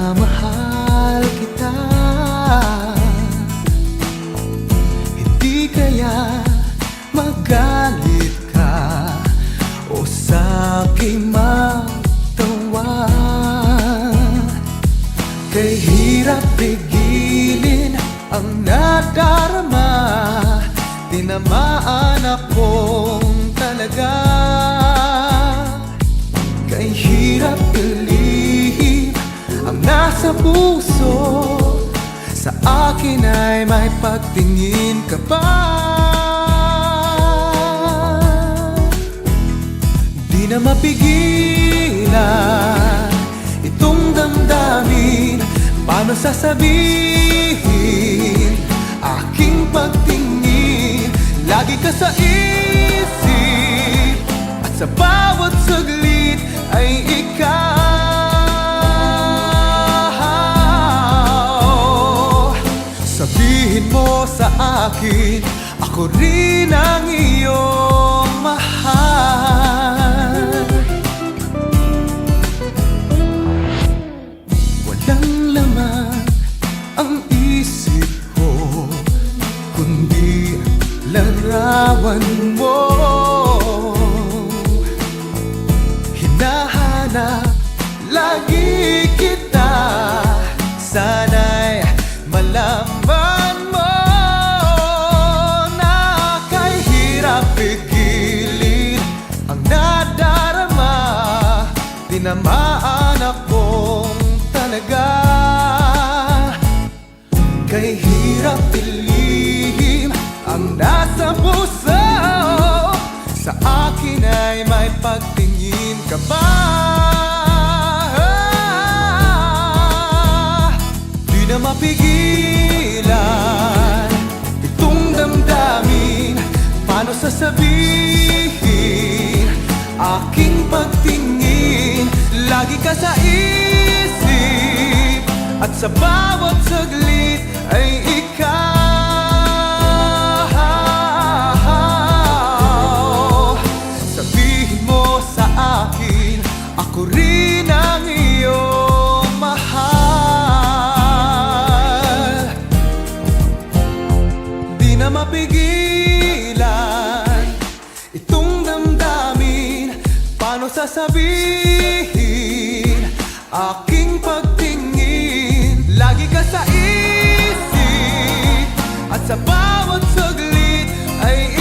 minamahal kita. Hindi kaya magalit ka o sa'kin magtawa. Kay hirap pigilin ang nadarama, tinamaan akong talaga. Kay hirap ilihim ang nasa puso, sa akin ay may pagtingin ka pa. Di na mapigilan itong damdamin, paano sasabihin aking pagtingin? Lagi ka sa isip at sa bawat saglit ay ikaw. Sabihin mo sa akin, ako rin ang iyong mahal. Walang laman ang isip ko, kundi larawan mo. Hinahanap lagi kita, sana'y malaman mo na kay hirap pigilin ang nadarama, tinamaan akong talaga. Kay hirap ilihim ang nasa puso, sa akin ay may pagtingin ka ba? Di na mapigilan itong damdamin, paano sasabihin aking pagtingin? Lagi ka sa isip at sa bawat saglit ay ikaw. Sabihin mo sa akin, ako rin ang iyong mahal. Di na mapigilan itong damdamin, paano sasabihin aking pagtingin? Lagi ka sa isip at sa bawat saglit ay